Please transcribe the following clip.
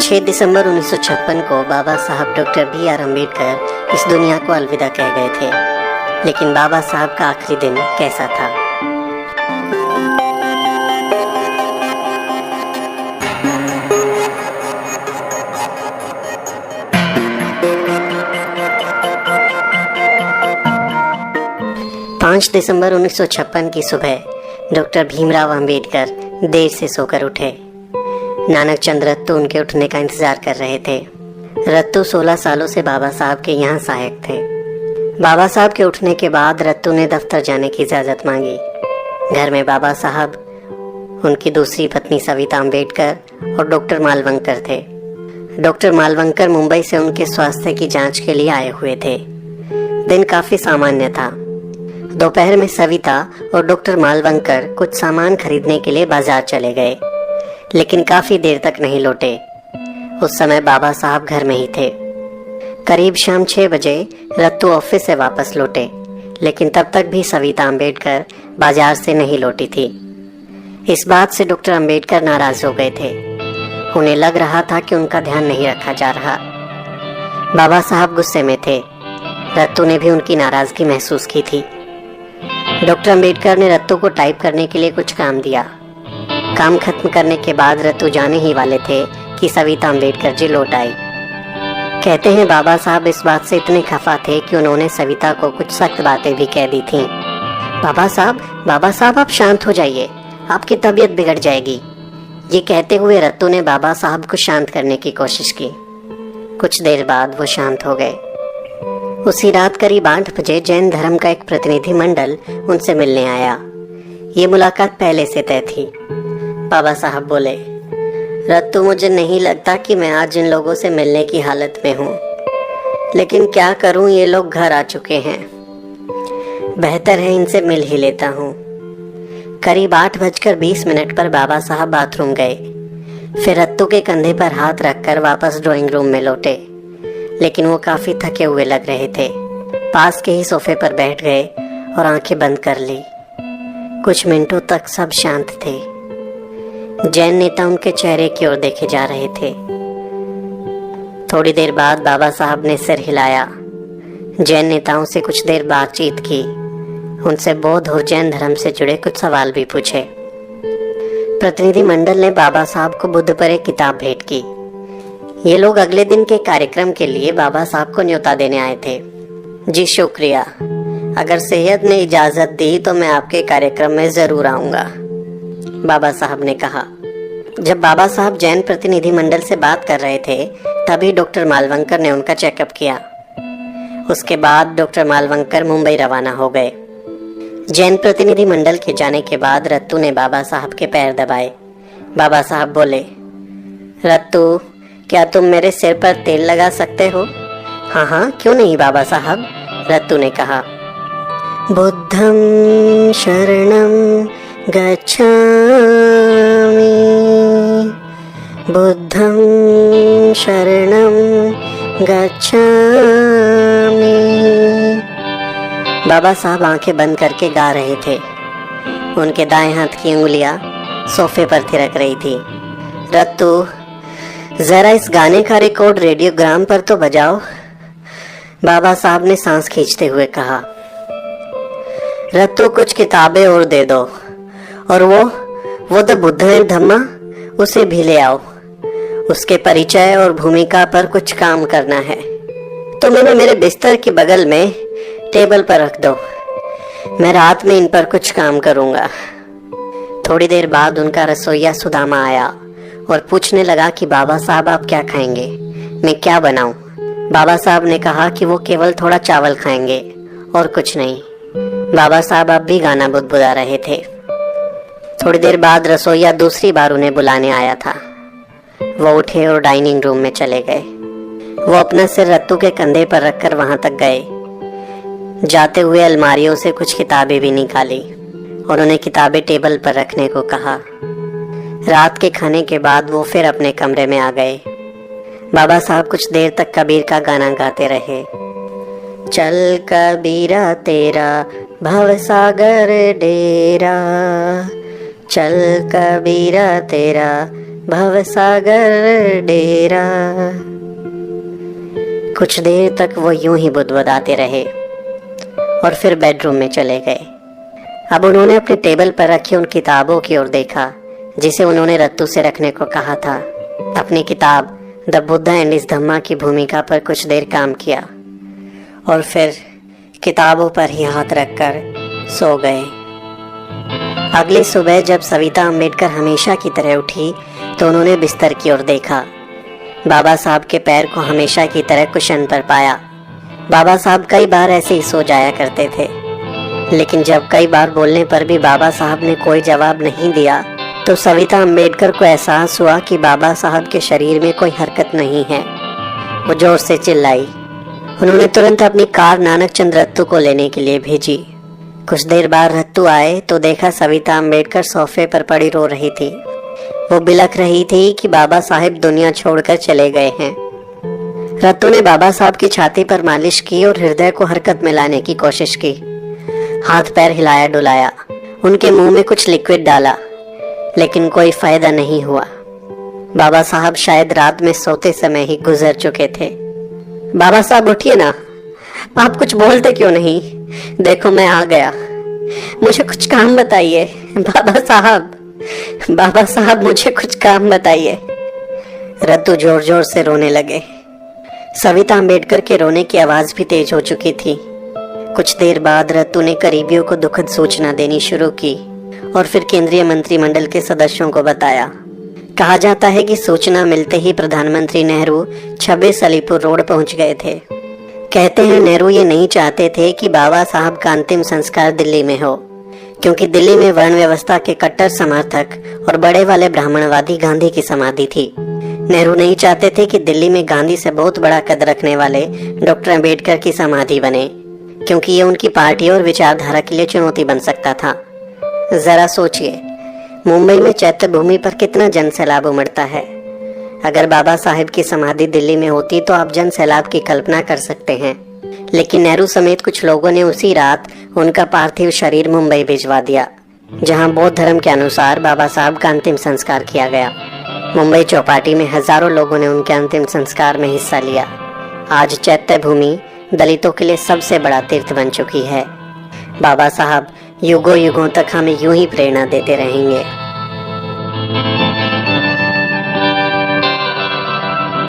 6 दिसंबर 1956 को बाबा साहब doctor B.R. Ambedkar इस दुनिया को अलविदा कह गए थे। लेकिन बाबा साहब का आखिरी दिन कैसा था? पाँच दिसंबर 1956 की सुबह डॉक्टर भीमराव अंबेडकर देर से सोकर उठे। नानक चंद रत्तू उनके उठने का इंतजार कर रहे थे। रत्तू 16 सालों से बाबा साहब के यहाँ सहायक थे। बाबा साहब के उठने के बाद रत्तू ने दफ्तर जाने की इजाज़त मांगी। घर में बाबा साहब, उनकी दूसरी पत्नी सविता अम्बेडकर और डॉक्टर मालवंकर थे। डॉक्टर मालवंकर मुंबई से उनके स्वास्थ्य की जांच के लिए आए हुए थे। दिन काफ़ी सामान्य था। दोपहर में सविता और डॉक्टर मालवंकर कुछ सामान खरीदने के लिए बाजार चले गए, लेकिन काफी देर तक नहीं लौटे। उस समय बाबा साहब घर में ही थे। करीब शाम 6 बजे रत्तू ऑफिस से वापस लौटे, लेकिन तब तक भी सविता अम्बेडकर बाजार से नहीं लौटी थी। इस बात से डॉक्टर अम्बेडकर नाराज हो गए थे। उन्हें लग रहा था कि उनका ध्यान नहीं रखा जा रहा। बाबा साहब गुस्से में थे। रत्तू ने भी उनकी नाराजगी महसूस की थी। डॉक्टर अम्बेडकर ने रत्तू को टाइप करने के लिए कुछ काम दिया। काम खत्म करने के बाद रत्तू जाने ही वाले थे कि सविता अम्बेडकर जी लौट आई। कहते हैं बाबा साहब इस बात से इतने खफा थे कि उन्होंने सविता को कुछ सख्त बातें भी कह दी थीं। बाबा साहब आप शांत हो जाइए, आपकी तबीयत बिगड़ जाएगी। ये कहते हुए रत्तू ने बाबा साहब को शांत करने की कोशिश की। कुछ देर बाद वो शांत हो गए। उसी रात करीब 8 बजे जैन धर्म का एक प्रतिनिधि मंडल उनसे मिलने आया। ये मुलाकात पहले से तय थी। बाबा साहब बोले, रत्तू, मुझे नहीं लगता कि मैं आज इन लोगों से मिलने की हालत में हूँ, लेकिन क्या करूँ, ये लोग घर आ चुके हैं। बेहतर है इनसे मिल ही लेता हूँ। करीब 8:20 पर बाबा साहब बाथरूम गए। फिर रत्तू के कंधे पर हाथ रखकर वापस ड्राइंग रूम में लौटे, लेकिन वो काफी थके हुए लग रहे थे। पास के ही सोफे पर बैठ गए और आंखें बंद कर ली। कुछ मिनटों तक सब शांत थे। जैन नेता उनके चेहरे की ओर देखे जा रहे थे। थोड़ी देर बाद बाबा साहब ने सिर हिलाया। जैन नेताओं से कुछ देर बातचीत की। उनसे बौद्ध और जैन धर्म से जुड़े कुछ सवाल भी पूछे। प्रतिनिधि मंडल ने बाबा साहब को बुद्ध पर एक किताब भेंट की। ये लोग अगले दिन के कार्यक्रम के लिए बाबा साहब को न्योता देने आए थे। जी शुक्रिया, अगर सेहत ने इजाजत दी तो मैं आपके कार्यक्रम में जरूर आऊंगा, बाबा साहब ने कहा। जब बाबा साहब जैन प्रतिनिधि मंडल से बात कर रहे थे, तभी डॉक्टर मालवंकर ने उनका चेकअप किया। उसके बाद डॉक्टर मालवंकर मुंबई रवाना हो गए। जैन प्रतिनिधि मंडल के जाने के बाद रत्तू ने बाबा साहब के पैर दबाए। बाबा साहब बोले, रत्तू, क्या तुम मेरे सिर पर तेल लगा सकते हो? हाँ, क्यों नहीं बाबा साहब, रत्तू ने कहा। बुद्धं शरणं गच्छामि, बुद्धं शरणं गच्छामि। बाबा साहब आंखें बंद करके गा रहे थे। उनके दाएं हाथ की उंगलियां सोफे पर थिरक रही थी। रत्तू, जरा इस गाने का रिकॉर्ड रेडियोग्राम पर तो बजाओ, बाबा साहब ने सांस खींचते हुए कहा। रत्तू, कुछ किताबें और दे दो, और वो द बुद्ध एंड धम्मा, उसे भी ले आओ। उसके परिचय और भूमिका पर कुछ काम करना है। तो मैंने मेरे बिस्तर के बगल में टेबल पर रख दो, मैं रात में इन पर कुछ काम करूंगा। थोड़ी देर बाद उनका रसोइया सुदामा आया और पूछने लगा कि बाबा साहब आप क्या खाएंगे, मैं क्या बनाऊं? बाबा साहब ने कहा कि वो केवल थोड़ा चावल खाएंगे और कुछ नहीं। बाबा साहब अब भी गाना बुदबुदा रहे थे। थोड़ी देर बाद रसोइया दूसरी बार उन्हें बुलाने आया था। वो उठे और डाइनिंग रूम में चले गए। वो अपना सिर रत्तू के कंधे पर रखकर वहां तक गए। जाते हुए अलमारियों से कुछ किताबें भी निकाली और उन्हें किताबें टेबल पर रखने को कहा। रात के खाने के बाद वो फिर अपने कमरे में आ गए। बाबा साहब कुछ देर तक कबीर का गाना गाते रहे। चल कबीरा तेरा भव सागर डेरा, चल कबीरा तेरा भवसागर डेरा। कुछ देर तक वो यूं ही बुदबुदाते रहे और फिर बेडरूम में चले गए। अब उन्होंने अपने टेबल पर रखी उन किताबों की ओर देखा जिसे उन्होंने रत्तू से रखने को कहा था। अपनी किताब द बुद्धा एंड हिज धम्मा की भूमिका पर कुछ देर काम किया और फिर किताबों पर ही हाथ रखकर सो गए। अगली सुबह जब सविता अम्बेडकर हमेशा की तरह उठी तो उन्होंने बिस्तर की ओर देखा। बाबा साहब के पैर को हमेशा की तरह कुशन पर पाया। बाबा साहब कई बार ऐसे ही सो जाया करते थे, लेकिन जब कई बार बोलने पर भी बाबा साहब ने कोई जवाब नहीं दिया तो सविता अम्बेडकर को एहसास हुआ कि बाबा साहब के शरीर में कोई हरकत नहीं है। वो जोर से चिल्लाई। उन्होंने तुरंत अपनी कार नानक चंद रत्तू को लेने के लिए भेजी। कुछ देर बाद रत्तू आए तो देखा सविता अम्बेडकर सोफे पर पड़ी रो रही थी। वो बिलख रही थी कि बाबा साहब दुनिया छोड़कर चले गए हैं। रत्तू ने बाबा साहब की छाती पर मालिश की और हृदय को हरकत में लाने की कोशिश की। हाथ पैर हिलाया डुलाया, उनके मुंह में कुछ लिक्विड डाला, लेकिन कोई फायदा नहीं हुआ। बाबा साहब शायद रात में सोते समय ही गुजर चुके थे। बाबा साहब उठिए ना, आप कुछ बोलते क्यों नहीं? देखो मैं आ गया, मुझे कुछ काम बताइए। बाबा साहब मुझे कुछ काम बताइए। रत्तू जोर जोर से रोने लगे। सविता अम्बेडकर के रोने की आवाज भी तेज हो चुकी थी। कुछ देर बाद रत्तू ने करीबियों को दुखद सूचना देनी शुरू की और फिर केंद्रीय मंत्रिमंडल के सदस्यों को बताया। कहा जाता है कि सूचना मिलते ही प्रधानमंत्री नेहरू 26 अलीपुर रोड पहुंच गए थे। कहते हैं नेहरू ये नहीं चाहते थे कि बाबा साहब का अंतिम संस्कार दिल्ली में हो, क्योंकि दिल्ली में वर्ण व्यवस्था के कट्टर समर्थक और बड़े वाले ब्राह्मणवादी गांधी की समाधि थी। नेहरू नहीं चाहते थे कि दिल्ली में गांधी से बहुत बड़ा कद रखने वाले डॉक्टर अम्बेडकर की समाधि बने, क्योंकि ये उनकी पार्टी और विचारधारा के लिए चुनौती बन सकता था। जरा सोचिए, मुंबई में चैत्य भूमि पर कितना जन सैलाब उमड़ता है। अगर बाबा साहब की समाधि दिल्ली में होती तो आप जन सैलाब की कल्पना कर सकते हैं। लेकिन नेहरू समेत कुछ लोगों ने उसी रात उनका पार्थिव शरीर मुंबई भिजवा दिया, जहां बौद्ध धर्म के अनुसार बाबा साहब का अंतिम संस्कार किया गया। मुंबई चौपाटी में हजारों लोगों ने उनके अंतिम संस्कार में हिस्सा लिया। आज चैत्य भूमि दलितों के लिए सबसे बड़ा तीर्थ बन चुकी है। बाबा साहब युगों युगों तक हमें यूं ही प्रेरणा देते रहेंगे।